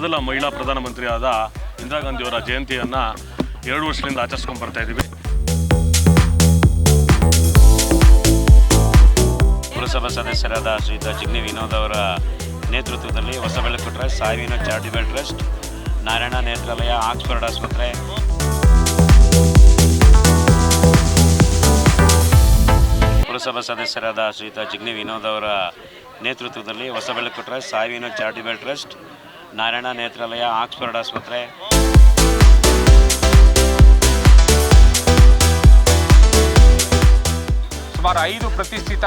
ಮೊದಲ ಮಹಿಳಾ ಪ್ರಧಾನಮಂತ್ರಿಯಾದ ಇಂದಿರಾ ಗಾಂಧಿಯವರ ಜಯಂತಿಯನ್ನು 2 ವರ್ಷದಿಂದ ಆಚರಿಸ್ಕೊಂಡು ಬರ್ತಾ ಇದ್ದೀವಿ. ಪುರಸಭಾ ಸದಸ್ಯರಾದ ಶ್ರೀಯುತ ಜಿಗ್ನಿ ವಿನೋದ್ ಅವರ ನೇತೃತ್ವದಲ್ಲಿ Hosabelaku trust, Sai Vinod charitable trust, Narayana Nethralaya, Oxford ಆಸ್ಪತ್ರೆ, ಪುರಸಭಾ ಸದಸ್ಯರಾದ ಶ್ರೀಯುತ ಜಿಗ್ನಿ ವಿನೋದ್ ಅವರ ನೇತೃತ್ವದಲ್ಲಿ Hosabelaku trust, Sai Vinod charitable trust, Narayana Nethralaya, Oxford ಆಸ್ಪತ್ರೆ, ಸುಮಾರು 5 ಪ್ರತಿಷ್ಠಿತ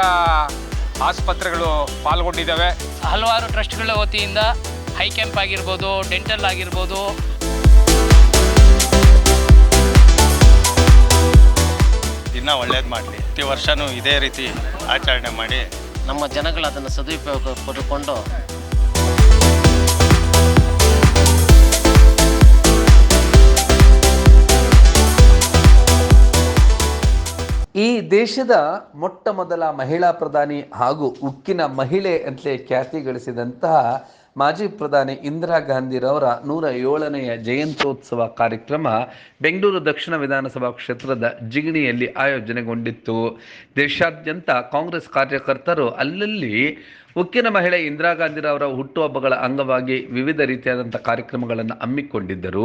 ಆಸ್ಪತ್ರೆಗಳು ಪಾಲ್ಗೊಂಡಿದ್ದಾವೆ. ಹಲವಾರು ಟ್ರಸ್ಟ್ಗಳ ವತಿಯಿಂದ ಹೈ ಕ್ಯಾಂಪ್ ಆಗಿರ್ಬೋದು, ಡೆಂಟಲ್ ಆಗಿರ್ಬೋದು. ದಿನ ಒಳ್ಳೇದು ಮಾಡಲಿ, ಪ್ರತಿ ವರ್ಷವೂ ಇದೇ ರೀತಿ ಆಚರಣೆ ಮಾಡಿ ನಮ್ಮ ಜನಗಳು ಅದನ್ನು ಸದುಪಯೋಗ ಪಡೆದುಕೊಂಡು ಈ ದೇಶದ ಮೊಟ್ಟ ಮೊದಲ ಮಹಿಳಾ ಪ್ರಧಾನಿ ಹಾಗೂ ಉಕ್ಕಿನ ಮಹಿಳೆ ಅಂತಲೇ ಖ್ಯಾತಿ ಗಳಿಸಿದಂತಹ ಮಾಜಿ ಪ್ರಧಾನಿ ಇಂದಿರಾ ಗಾಂಧಿರವರ 107ನೆಯ ಜಯಂತ್ಯೋತ್ಸವ ಕಾರ್ಯಕ್ರಮ ಬೆಂಗಳೂರು ದಕ್ಷಿಣ ವಿಧಾನಸಭಾ ಕ್ಷೇತ್ರದ ಜಿಗಣಿಯಲ್ಲಿ ಆಯೋಜನೆಗೊಂಡಿತ್ತು. ದೇಶಾದ್ಯಂತ ಕಾಂಗ್ರೆಸ್ ಕಾರ್ಯಕರ್ತರು ಅಲ್ಲಲ್ಲಿ ಉಕ್ಕಿನ ಮಹಿಳೆ ಇಂದಿರಾ ಗಾಂಧಿರವರ ಹುಟ್ಟುಹಬ್ಬಗಳ ಅಂಗವಾಗಿ ವಿವಿಧ ರೀತಿಯಾದಂಥ ಕಾರ್ಯಕ್ರಮಗಳನ್ನು ಹಮ್ಮಿಕೊಂಡಿದ್ದರು.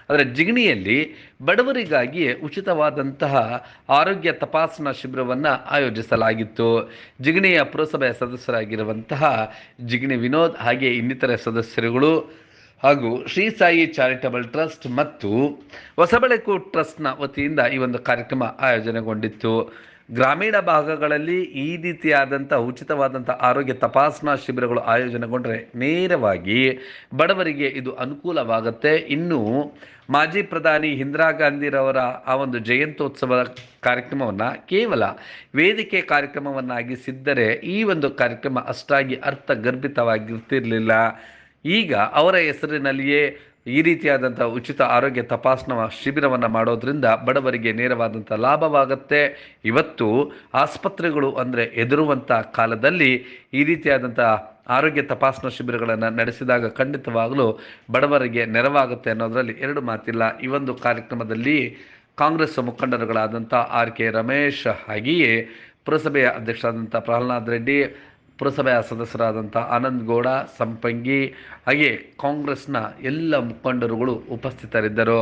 ಅದರ ಜಿಗಣಿಯಲ್ಲಿ ಬಡವರಿಗಾಗಿಯೇ ಉಚಿತವಾದಂತಹ ಆರೋಗ್ಯ ತಪಾಸಣಾ ಶಿಬಿರವನ್ನು ಆಯೋಜಿಸಲಾಗಿತ್ತು. ಜಿಗಣಿಯ ಪುರಸಭೆಯ ಸದಸ್ಯರಾಗಿರುವಂತಹ ಜಿಗಣಿ ವಿನೋದ್ ಹಾಗೆ ಇನ್ನಿತರ ಸದಸ್ಯರುಗಳು ಹಾಗೂ ಶ್ರೀ ಸಾಯಿ ಚಾರಿಟಬಲ್ ಟ್ರಸ್ಟ್ ಮತ್ತು ಹೊಸಬೆಳಕು ಟ್ರಸ್ಟ್ನ ವತಿಯಿಂದ ಈ ಒಂದು ಕಾರ್ಯಕ್ರಮ ಆಯೋಜನೆಗೊಂಡಿತ್ತು. ಗ್ರಾಮೀಣ ಭಾಗಗಳಲ್ಲಿ ಈ ರೀತಿಯಾದಂಥ ಉಚಿತವಾದಂಥ ಆರೋಗ್ಯ ತಪಾಸಣಾ ಶಿಬಿರಗಳು ಆಯೋಜನೆಗೊಂಡ್ರೆ ನೇರವಾಗಿ ಬಡವರಿಗೆ ಇದು ಅನುಕೂಲವಾಗುತ್ತೆ. ಇನ್ನು ಮಾಜಿ ಪ್ರಧಾನಿ ಇಂದಿರಾ ಗಾಂಧಿರವರ ಆ ಒಂದು ಜಯಂತ್ಯೋತ್ಸವ ಕಾರ್ಯಕ್ರಮವನ್ನು ಕೇವಲ ವೇದಿಕೆ ಕಾರ್ಯಕ್ರಮವನ್ನಾಗಿಸಿದ್ದರೆ ಈ ಒಂದು ಕಾರ್ಯಕ್ರಮ ಅಷ್ಟಾಗಿ ಅರ್ಥಗರ್ಭಿತವಾಗಿರ್ತಿರಲಿಲ್ಲ. ಈಗ ಅವರ ಹೆಸರಿನಲ್ಲಿಯೇ ಈ ರೀತಿಯಾದಂಥ ಉಚಿತ ಆರೋಗ್ಯ ತಪಾಸಣಾ ಶಿಬಿರವನ್ನು ಮಾಡೋದ್ರಿಂದ ಬಡವರಿಗೆ ನೇರವಾದಂಥ ಲಾಭವಾಗುತ್ತೆ. ಇವತ್ತು ಆಸ್ಪತ್ರೆಗಳು ಅಂದರೆ ಹೆದರುವಂಥ ಕಾಲದಲ್ಲಿ ಈ ರೀತಿಯಾದಂಥ ಆರೋಗ್ಯ ತಪಾಸಣಾ ಶಿಬಿರಗಳನ್ನು ನಡೆಸಿದಾಗ ಖಂಡಿತವಾಗಲೂ ಬಡವರಿಗೆ ನೆರವಾಗುತ್ತೆ ಅನ್ನೋದರಲ್ಲಿ 2 ಮಾತಿಲ್ಲ. ಈ ಒಂದು ಕಾರ್ಯಕ್ರಮದಲ್ಲಿ ಕಾಂಗ್ರೆಸ್ ಮುಖಂಡರುಗಳಾದಂಥ RK ರಮೇಶ್, ಹಾಗೆಯೇ ಪುರಸಭೆಯ ಅಧ್ಯಕ್ಷರಾದಂಥ ಪ್ರಹ್ಲಾದ್ ರೆಡ್ಡಿ, ಪುರಸಭೆಯ ಸದಸ್ಯರಾದಂಥ ಆನಂದ್ ಗೌಡ, ಸಂಪಂಗಿ, ಹಾಗೆ ಕಾಂಗ್ರೆಸ್ನ ಎಲ್ಲ ಮುಖಂಡರುಗಳು ಉಪಸ್ಥಿತರಿದ್ದರು.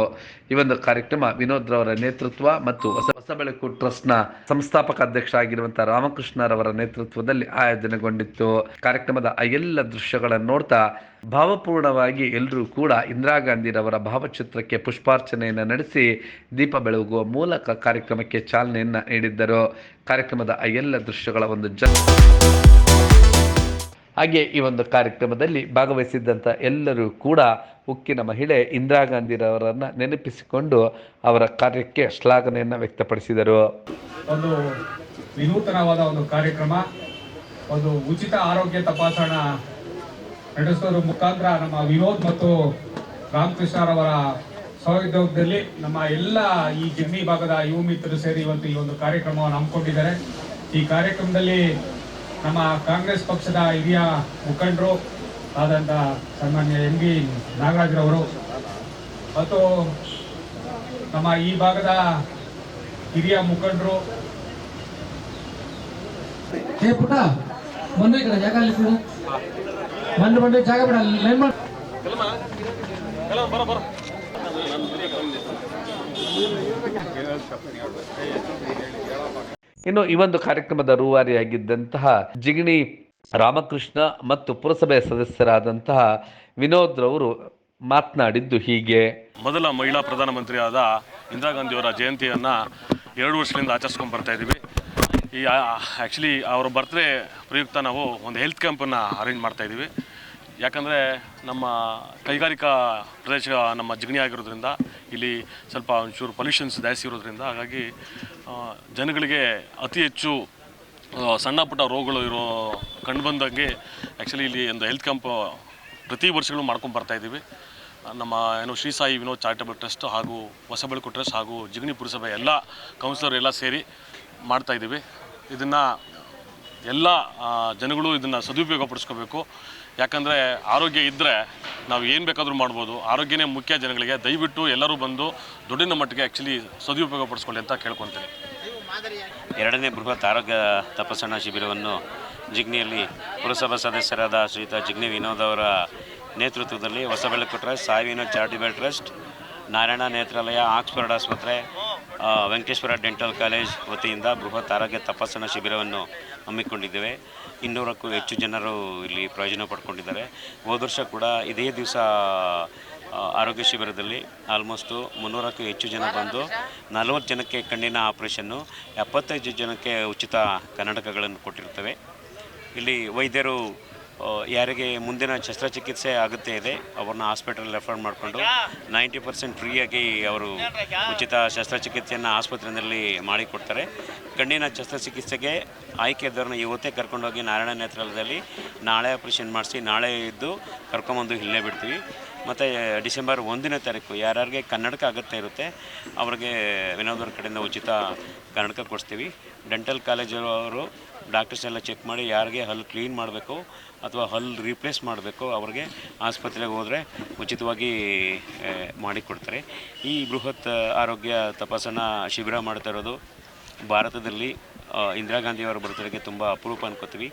ಈ ಒಂದು ಕಾರ್ಯಕ್ರಮ ವಿನೋದ್ ರವರ ನೇತೃತ್ವ ಮತ್ತು ಹೊಸಬೆಳಕು ಟ್ರಸ್ಟ್ನ ಸಂಸ್ಥಾಪಕ ಅಧ್ಯಕ್ಷ ಆಗಿರುವಂಥ ರಾಮಕೃಷ್ಣರವರ ನೇತೃತ್ವದಲ್ಲಿ ಆಯೋಜನೆಗೊಂಡಿತ್ತು. ಕಾರ್ಯಕ್ರಮದ ಆ ಎಲ್ಲ ದೃಶ್ಯಗಳನ್ನು ನೋಡ್ತಾ ಭಾವಪೂರ್ಣವಾಗಿ ಎಲ್ಲರೂ ಕೂಡ ಇಂದಿರಾ ಗಾಂಧಿರವರ ಭಾವಚಿತ್ರಕ್ಕೆ ಪುಷ್ಪಾರ್ಚನೆಯನ್ನು ನಡೆಸಿ ದೀಪ ಬೆಳಗುವ ಮೂಲಕ ಕಾರ್ಯಕ್ರಮಕ್ಕೆ ಚಾಲನೆಯನ್ನು ನೀಡಿದ್ದರು. ಕಾರ್ಯಕ್ರಮದ ಆ ಎಲ್ಲ ದೃಶ್ಯಗಳ ಒಂದು ಹಾಗೆ ಈ ಒಂದು ಕಾರ್ಯಕ್ರಮದಲ್ಲಿ ಭಾಗವಹಿಸಿದ್ದಂಥ ಎಲ್ಲರೂ ಕೂಡ ಉಕ್ಕಿನ ಮಹಿಳೆ ಇಂದಿರಾ ಗಾಂಧಿರವರನ್ನು ನೆನಪಿಸಿಕೊಂಡು ಅವರ ಕಾರ್ಯಕ್ಕೆ ಶ್ಲಾಘನೆಯನ್ನು ವ್ಯಕ್ತಪಡಿಸಿದರು. ಒಂದು ವಿನೂತನವಾದ ಒಂದು ಕಾರ್ಯಕ್ರಮ, ಒಂದು ಉಚಿತ ಆರೋಗ್ಯ ತಪಾಸಣಾ ನಡೆಸೋದ್ರ ಮುಖಾಂತರ ನಮ್ಮ ವಿನೋದ್ ಮತ್ತು ರಾಮಕೃಷ್ಣರವರ ಸಹಯೋಗದಲ್ಲಿ ನಮ್ಮ ಎಲ್ಲ ಈ ಜಿಗಣಿ ಭಾಗದ ಯುವ ಮಿತ್ರರು ಸೇರಿ ಇವತ್ತು ಈ ಒಂದು ಕಾರ್ಯಕ್ರಮವನ್ನು ಹಮ್ಮಿಕೊಂಡಿದ್ದಾರೆ. ಈ ಕಾರ್ಯಕ್ರಮದಲ್ಲಿ ನಮ್ಮ ಕಾಂಗ್ರೆಸ್ ಪಕ್ಷದ ಹಿರಿಯ ಮುಖಂಡರು ಆದಂಥ ಸನ್ಮಾನ್ಯ MV ನಾಗರಾಜ್ರವರು ಮತ್ತು ನಮ್ಮ ಈ ಭಾಗದ ಹಿರಿಯ ಮುಖಂಡರು ಪುಟ ಬಂದು ಈ ಕಡೆ ಜಾಗ ಬಂದು ಜಾಗ ಬಿಡ ಲೈನ್ ಮಾಡಿ ಇನ್ನು ಈ ಒಂದು ಕಾರ್ಯಕ್ರಮದ ರೂವಾರಿಯಾಗಿದ್ದಂತಹ ಜಿಗಣಿ ರಾಮಕೃಷ್ಣ ಮತ್ತು ಪುರಸಭೆಯ ಸದಸ್ಯರಾದಂತಹ ವಿನೋದ್ ರವರು ಮಾತನಾಡಿದ್ದು ಹೀಗೆ. ಮೊದಲ ಮಹಿಳಾ ಪ್ರಧಾನಮಂತ್ರಿಯಾದ ಇಂದಿರಾ ಗಾಂಧಿಯವರ ಜಯಂತಿಯನ್ನು 2 ವರ್ಷದಿಂದ ಆಚರಿಸ್ಕೊಂಡು ಬರ್ತಾ ಇದ್ದೀವಿ. ಈ ಆ್ಯಕ್ಚುಲಿ ಅವರ ಬರ್ತ್ಡೇ ಪ್ರಯುಕ್ತ ನಾವು ಒಂದು ಹೆಲ್ತ್ ಕ್ಯಾಂಪನ್ನು ಅರೇಂಜ್ ಮಾಡ್ತಾಯಿದ್ದೀವಿ. ಯಾಕಂದರೆ ನಮ್ಮ ಕೈಗಾರಿಕಾ ಪ್ರದೇಶ ನಮ್ಮ ಜಿಗಣಿ ಆಗಿರೋದ್ರಿಂದ ಇಲ್ಲಿ ಸ್ವಲ್ಪ ಒಂಚೂರು ಪೊಲ್ಯೂಷನ್ಸ್ ಜಾಸ್ತಿ ಇರೋದ್ರಿಂದ ಹಾಗಾಗಿ ಜನಗಳಿಗೆ ಅತಿ ಹೆಚ್ಚು ಸಣ್ಣ ಪುಟ್ಟ ರೋಗಗಳು ಕಂಡುಬಂದಂಗೆ ಆ್ಯಕ್ಚುಲಿ ಇಲ್ಲಿ ಒಂದು ಹೆಲ್ತ್ ಕ್ಯಾಂಪ್ ಪ್ರತಿ ವರ್ಷಗಳು ಮಾಡ್ಕೊಂಡು ಬರ್ತಾಯಿದ್ದೀವಿ. ನಮ್ಮ ಶ್ರೀ ಸಾಯಿ ವಿನೋದ್ ಚಾರಿಟಬಲ್ ಟ್ರಸ್ಟ್ ಹಾಗೂ ಹೊಸಬೆಳಕು ಟ್ರಸ್ಟ್ ಹಾಗೂ ಜಿಗಣಿ ಪುರಸಭೆ ಎಲ್ಲ ಕೌನ್ಸಿಲರ್ ಎಲ್ಲ ಸೇರಿ ಮಾಡ್ತಾಯಿದ್ದೀವಿ. ಇದನ್ನು ಎಲ್ಲ ಜನಗಳು ಇದನ್ನು ಸದುಪಯೋಗ ಪಡಿಸ್ಕೋಬೇಕು. ಯಾಕಂದರೆ ಆರೋಗ್ಯ ಇದ್ದರೆ ನಾವು ಏನು ಬೇಕಾದರೂ ಮಾಡ್ಬೋದು. ಆರೋಗ್ಯನೇ ಮುಖ್ಯ ಜನಗಳಿಗೆ. ದಯವಿಟ್ಟು ಎಲ್ಲರೂ ಬಂದು ದುಡ್ಡಿನ ಮಟ್ಟಿಗೆ ಆ್ಯಕ್ಚುಲಿ ಸದುಪಯೋಗ ಪಡಿಸ್ಕೊಳ್ಳಿ ಅಂತ ಕೇಳ್ಕೊತೀನಿ. ಎರಡನೇ ಬೃಹತ್ ಆರೋಗ್ಯ ತಪಾಸಣಾ ಶಿಬಿರವನ್ನು ಜಿಗ್ನಿಯಲ್ಲಿ ಪುರಸಭಾ ಸದಸ್ಯರಾದ ಶ್ರೀಯುತ ಜಿಗ್ನಿ ವಿನೋದ್ ಅವರ ನೇತೃತ್ವದಲ್ಲಿ Hosabelaku trust, Sai Vinod charitable trust, Narayana Nethralaya, Oxford ಆಸ್ಪತ್ರೆ, ವೆಂಕಟೇಶ್ವರ ಡೆಂಟಲ್ ಕಾಲೇಜ್ ವತಿಯಿಂದ ಬೃಹತ್ ಆರೋಗ್ಯ ತಪಾಸಣಾ ಶಿಬಿರವನ್ನು ಹಮ್ಮಿಕೊಂಡಿದ್ದೇವೆ. 200ಕ್ಕೂ ಹೆಚ್ಚು ಜನರು ಇಲ್ಲಿ ಪ್ರಯೋಜನ ಪಡ್ಕೊಂಡಿದ್ದಾರೆ. ಹೋದ ವರ್ಷ ಕೂಡ ಇದೇ ದಿವಸ ಆರೋಗ್ಯ ಶಿಬಿರದಲ್ಲಿ ಆಲ್ಮೋಸ್ಟು 300ಕ್ಕೂ ಹೆಚ್ಚು ಜನ ಬಂದು 40 ಜನಕ್ಕೆ ಕಣ್ಣಿನ ಆಪ್ರೇಷನ್ನು, 75 ಜನಕ್ಕೆ ಉಚಿತ ಕನ್ನಡಕಗಳನ್ನು ಕೊಟ್ಟಿರ್ತೇವೆ. ಇಲ್ಲಿ ವೈದ್ಯರು ಯಾರಿಗೆ ಮುಂದಿನ ಶಸ್ತ್ರಚಿಕಿತ್ಸೆ ಆಗುತ್ತೆ ಇದೆ ಅವ್ರನ್ನ ಹಾಸ್ಪಿಟಲ್ ರೆಫರ್ ಮಾಡಿಕೊಂಡು 90% ಫ್ರೀಯಾಗಿ ಅವರು ಉಚಿತ ಶಸ್ತ್ರಚಿಕಿತ್ಸೆಯನ್ನು ಆಸ್ಪತ್ರೆಯಲ್ಲಿ ಮಾಡಿಕೊಡ್ತಾರೆ. ಕಣ್ಣಿನ ಶಸ್ತ್ರಚಿಕಿತ್ಸೆಗೆ ಆಯ್ಕೆದವ್ರನ್ನ ಇವತ್ತೇ ಕರ್ಕೊಂಡೋಗಿ ನಾರಾಯಣ ನೇತ್ರಾಲಯದಲ್ಲಿ ನಾಳೆ ಆಪ್ರೇಷನ್ ಮಾಡಿಸಿ ನಾಳೆ ಇದ್ದು ಕರ್ಕೊಂಬಂದು ಇಲ್ಲೇ ಬಿಡ್ತೀವಿ. ಮತ್ತು ಡಿಸೆಂಬರ್ 1ನೇ ತಾರೀಕು ಯಾರ್ಯಾರಿಗೆ ಕನ್ನಡಕ ಅಗತ್ಯ ಇರುತ್ತೆ ಅವ್ರಿಗೆ ವಿನೋದವ್ರ ಕಡೆಯಿಂದ ಉಚಿತ ಕನ್ನಡಕ ಕೊಡಿಸ್ತೀವಿ. ಡೆಂಟಲ್ ಕಾಲೇಜವರು ಡಾಕ್ಟರ್ಸ್ ಎಲ್ಲ ಚೆಕ್ ಮಾಡಿ ಯಾರಿಗೆ ಹಲ್ಲು ಕ್ಲೀನ್ ಮಾಡಬೇಕು ಅಥವಾ ಹಲ್ಲು ರೀಪ್ಲೇಸ್ ಮಾಡಬೇಕು ಅವ್ರಿಗೆ ಆಸ್ಪತ್ರೆಗೆ ಹೋದರೆ ಉಚಿತವಾಗಿ ಮಾಡಿಕೊಡ್ತಾರೆ. ಈ ಬೃಹತ್ ಆರೋಗ್ಯ ತಪಾಸಣಾ ಶಿಬಿರ ಮಾಡ್ತಾ ಇರೋದು ಭಾರತದಲ್ಲಿ ಇಂದಿರಾ ಗಾಂಧಿಯವರ ಬರ್ತಡೆಗೆ ತುಂಬ ಅಪರೂಪ ಅನ್ಕೋತೀವಿ.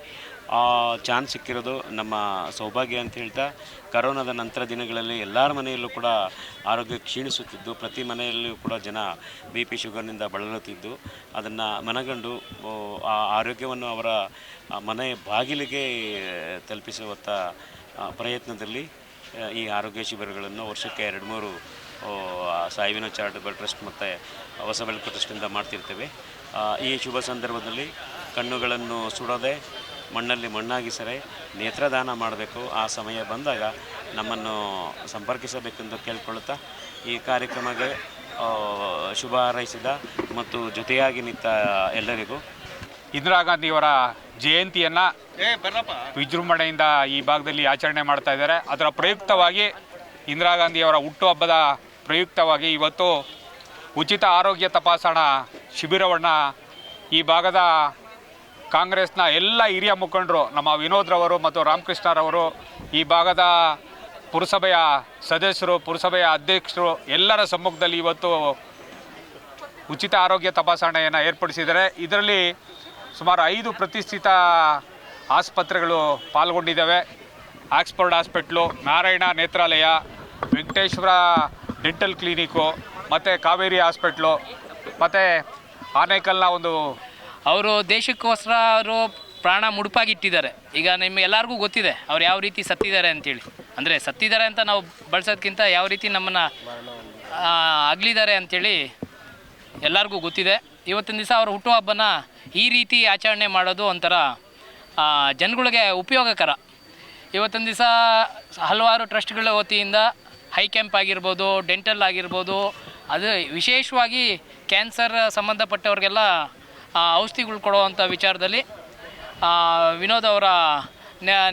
ಆ ಚಾನ್ಸ್ ಸಿಕ್ಕಿರೋದು ನಮ್ಮ ಸೌಭಾಗ್ಯ ಅಂತ ಹೇಳ್ತಾ, ಕರೋನಾದ ನಂತರ ದಿನಗಳಲ್ಲಿ ಎಲ್ಲರ ಮನೆಯಲ್ಲೂ ಕೂಡ ಆರೋಗ್ಯ ಕ್ಷೀಣಿಸುತ್ತಿದ್ದು, ಪ್ರತಿ ಮನೆಯಲ್ಲೂ ಕೂಡ ಜನ BP ಶುಗರ್ನಿಂದ ಬಳಲುತ್ತಿದ್ದು, ಅದನ್ನು ಮನಗಂಡು ಆ ಆರೋಗ್ಯವನ್ನು ಅವರ ಮನೆ ಬಾಗಿಲಿಗೆ ತಲುಪಿಸುವಂಥ ಪ್ರಯತ್ನದಲ್ಲಿ ಈ ಆರೋಗ್ಯ ಶಿಬಿರಗಳನ್ನು ವರ್ಷಕ್ಕೆ 2-3 ಸಾಯಿ ವಿನೋದ್ ಚಾರಿಟಬಲ್ ಟ್ರಸ್ಟ್ ಮತ್ತು ಹೊಸಬೆಳಕು ಟ್ರಸ್ಟಿಂದ ಮಾಡ್ತಿರ್ತೇವೆ. ಈ ಶುಭ ಸಂದರ್ಭದಲ್ಲಿ ಕಣ್ಣುಗಳನ್ನು ಸುಡೋದೆ, ಮಣ್ಣಲ್ಲಿ ಮಣ್ಣಾಗಿಸರೆ ನೇತ್ರದಾನ ಮಾಡಬೇಕು. ಆ ಸಮಯ ಬಂದಾಗ ನಮ್ಮನ್ನು ಸಂಪರ್ಕಿಸಬೇಕೆಂದು ಕೇಳಿಕೊಳ್ಳುತ್ತಾ ಈ ಕಾರ್ಯಕ್ರಮಕ್ಕೆ ಶುಭ ಹಾರೈಸಿದ ಮತ್ತು ಜೊತೆಯಾಗಿ ನಿಂತ ಎಲ್ಲರಿಗೂ ಇಂದಿರಾ ಗಾಂಧಿಯವರ ಜಯಂತಿಯನ್ನು ವಿಜೃಂಭಣೆಯಿಂದ ಈ ಭಾಗದಲ್ಲಿ ಆಚರಣೆ ಮಾಡ್ತಾ ಇದ್ದಾರೆ. ಅದರ ಪ್ರಯುಕ್ತವಾಗಿ ಇಂದಿರಾ ಗಾಂಧಿಯವರ ಹುಟ್ಟುಹಬ್ಬದ ಪ್ರಯುಕ್ತವಾಗಿ ಇವತ್ತು ಉಚಿತ ಆರೋಗ್ಯ ತಪಾಸಣಾ ಶಿಬಿರವನ್ನು ಈ ಭಾಗದ ಕಾಂಗ್ರೆಸ್ನ ಎಲ್ಲ ಹಿರಿಯ ಮುಖಂಡರು, ನಮ್ಮ ವಿನೋದ್ರವರು ಮತ್ತು ರಾಮಕೃಷ್ಣರವರು, ಈ ಭಾಗದ ಪುರಸಭೆಯ ಸದಸ್ಯರು, ಪುರಸಭೆಯ ಅಧ್ಯಕ್ಷರು ಎಲ್ಲರ ಸಮ್ಮುಖದಲ್ಲಿ ಇವತ್ತು ಉಚಿತ ಆರೋಗ್ಯ ತಪಾಸಣೆಯನ್ನು ಏರ್ಪಡಿಸಿದ್ದಾರೆ. ಇದರಲ್ಲಿ ಸುಮಾರು 5 ಪ್ರತಿಷ್ಠಿತ ಆಸ್ಪತ್ರೆಗಳು ಪಾಲ್ಗೊಂಡಿದ್ದಾವೆ. ಆಕ್ಸ್ಫರ್ಡ್ ಹಾಸ್ಪಿಟ್ಲು, ನಾರಾಯಣ ನೇತ್ರಾಲಯ, ವೆಂಕಟೇಶ್ವರ ಡೆಂಟಲ್ ಕ್ಲಿನಿಕ್ಕು ಮತ್ತು ಕಾವೇರಿ ಹಾಸ್ಪಿಟ್ಲು ಮತ್ತು ಆನೇಕಲ್ನ ಒಂದು ಅವರು ದೇಶಕ್ಕೋಸ್ಕರ ಅವರು ಪ್ರಾಣ ಮುಡುಪಾಗಿಟ್ಟಿದ್ದಾರೆ. ಈಗ ನಿಮಗೆಲ್ಲರಿಗೂ ಗೊತ್ತಿದೆ ಅವ್ರು ಯಾವ ರೀತಿ ಸತ್ತಿದ್ದಾರೆ ಅಂತೇಳಿ. ಅಂದರೆ ಸತ್ತಿದ್ದಾರೆ ಅಂತ ನಾವು ಬಳಸೋದಕ್ಕಿಂತ ಯಾವ ರೀತಿ ನಮ್ಮನ್ನು ಅಗಲಿದ್ದಾರೆ ಅಂಥೇಳಿ ಎಲ್ಲರಿಗೂ ಗೊತ್ತಿದೆ. ಇವತ್ತಿನ ದಿವಸ ಅವ್ರ ಹುಟ್ಟುಹಬ್ಬನ ಈ ರೀತಿ ಆಚರಣೆ ಮಾಡೋದು ಒಂಥರ ಜನಗಳಿಗೆ ಉಪಯೋಗಕರ. ಇವತ್ತಿನ ದಿವಸ ಹಲವಾರು ಟ್ರಸ್ಟ್ಗಳ ವತಿಯಿಂದ ಹೈ ಕ್ಯಾಂಪ್ ಆಗಿರ್ಬೋದು, ಡೆಂಟಲ್ ಆಗಿರ್ಬೋದು, ಅದು ವಿಶೇಷವಾಗಿ ಕ್ಯಾನ್ಸರ್ ಸಂಬಂಧಪಟ್ಟವ್ರಿಗೆಲ್ಲ ಔಷಧಿಗಳು ಕೊಡುವಂಥ ವಿಚಾರದಲ್ಲಿ ವಿನೋದ್ ಅವರ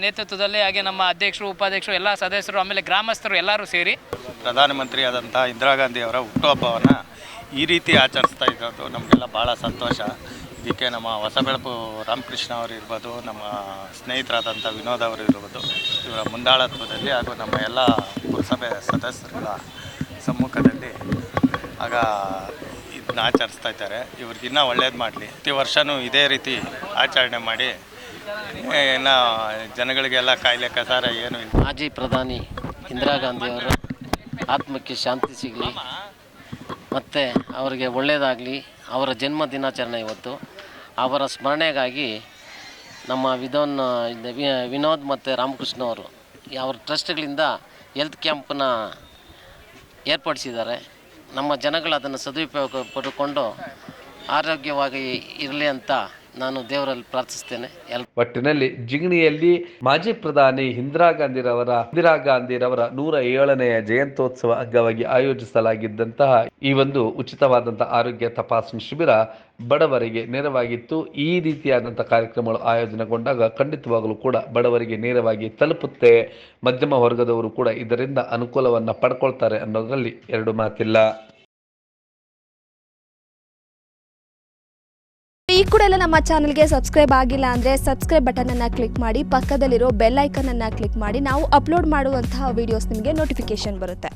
ನೇತೃತ್ವದಲ್ಲಿ, ಹಾಗೆ ನಮ್ಮ ಅಧ್ಯಕ್ಷರು, ಉಪಾಧ್ಯಕ್ಷರು, ಎಲ್ಲ ಸದಸ್ಯರು, ಆಮೇಲೆ ಗ್ರಾಮಸ್ಥರು ಎಲ್ಲರೂ ಸೇರಿ ಪ್ರಧಾನಮಂತ್ರಿ ಆದಂಥ ಇಂದಿರಾ ಗಾಂಧಿಯವರ ಹುಟ್ಟುಹಬ್ಬವನ್ನು ಈ ರೀತಿ ಆಚರಿಸ್ತಾ ಇರೋದು ನಮಗೆಲ್ಲ ಭಾಳ ಸಂತೋಷ. ಇದಕ್ಕೆ ನಮ್ಮ ಹೊಸಬೆಳಕು ರಾಮಕೃಷ್ಣ ಅವರು ಇರ್ಬೋದು, ನಮ್ಮ ಸ್ನೇಹಿತರಾದಂಥ ವಿನೋದ್ ಅವರು ಇರ್ಬೋದು, ಇವರ ಮುಂದಾಳತ್ವದಲ್ಲಿ ಹಾಗೂ ನಮ್ಮ ಎಲ್ಲ ಪುರಸಭೆ ಸದಸ್ಯರುಗಳ ಸಮ್ಮುಖದಲ್ಲಿ ಆಗ ಇದನ್ನ ಆಚರಿಸ್ತಾ ಇದ್ದಾರೆ. ಇವ್ರಿಗಿನ್ನ ಒಳ್ಳೇದು ಮಾಡಲಿ. ಪ್ರತಿ ವರ್ಷವೂ ಇದೇ ರೀತಿ ಆಚರಣೆ ಮಾಡಿ ಇನ್ನು ಜನಗಳಿಗೆಲ್ಲ ಕಾಯಿಲೆ ಕಸಾರ ಏನೂ ಇಲ್ಲ. ಮಾಜಿ ಪ್ರಧಾನಿ ಇಂದಿರಾ ಗಾಂಧಿಯವರ ಆತ್ಮಕ್ಕೆ ಶಾಂತಿ ಸಿಗಲಿ ಮತ್ತು ಅವರಿಗೆ ಒಳ್ಳೆಯದಾಗಲಿ. ಅವರ ಜನ್ಮ ದಿನಾಚರಣೆ ಇವತ್ತು. ಅವರ ಸ್ಮರಣೆಗಾಗಿ ನಮ್ಮ ವಿನೋದ್ ಮತ್ತು ರಾಮಕೃಷ್ಣ ಅವರು ಅವ್ರ ಟ್ರಸ್ಟ್ಗಳಿಂದ ಹೆಲ್ತ್ ಕ್ಯಾಂಪನ್ನ ಏರ್ಪಡಿಸಿದ್ದಾರೆ. ನಮ್ಮ ಜನಗಳು ಅದನ್ನು ಸದುಪಯೋಗ ಪಡೆದುಕೊಂಡು ಆರೋಗ್ಯವಾಗಿ ಇರಲಿ ಅಂತ ನಾನು ದೇವರಲ್ಲಿ ಪ್ರಾರ್ಥಿಸ್ತೇನೆ. ಒಟ್ಟಿನಲ್ಲಿ ಜಿಗಣಿಯಲ್ಲಿ ಮಾಜಿ ಪ್ರಧಾನಿ ಇಂದಿರಾ ಗಾಂಧಿರವರ 107ನೆಯ ಜಯಂತ್ಯೋತ್ಸವ ಅಂಗವಾಗಿ ಆಯೋಜಿಸಲಾಗಿದ್ದಂತಹ ಈ ಒಂದು ಉಚಿತವಾದಂತಹ ಆರೋಗ್ಯ ತಪಾಸಣೆ ಶಿಬಿರ ಬಡವರಿಗೆ ನೇರವಾಗಿತ್ತು. ಈ ರೀತಿಯಾದಂತಹ ಕಾರ್ಯಕ್ರಮಗಳು ಆಯೋಜನೆಗೊಂಡಾಗ ಖಂಡಿತವಾಗಲೂ ಕೂಡ ಬಡವರಿಗೆ ನೇರವಾಗಿ ತಲುಪುತ್ತೆ. ಮಧ್ಯಮ ವರ್ಗದವರು ಕೂಡ ಇದರಿಂದ ಅನುಕೂಲವನ್ನು ಪಡ್ಕೊಳ್ತಾರೆ ಅನ್ನೋದರಲ್ಲಿ ಎರಡು ಮಾತಿಲ್ಲ. ಈ ಕೂಡ ಎಲ್ಲ ನಮ್ಮ ಚಾನಲ್ಗೆ ಸಬ್ಸ್ಕ್ರೈಬ್ ಆಗಿಲ್ಲ ಅಂದರೆ ಸಬ್ಸ್ಕ್ರೈಬ್ ಬಟನನ್ನು ಕ್ಲಿಕ್ ಮಾಡಿ, ಪಕ್ಕದಲ್ಲಿರೋ ಬೆಲ್ ಐಕನನ್ನು ಕ್ಲಿಕ್ ಮಾಡಿ. ನಾವು ಅಪ್ಲೋಡ್ ಮಾಡುವಂತಹ ವೀಡಿಯೋಸ್ ನಿಮಗೆ ನೋಟಿಫಿಕೇಶನ್ ಬರುತ್ತೆ.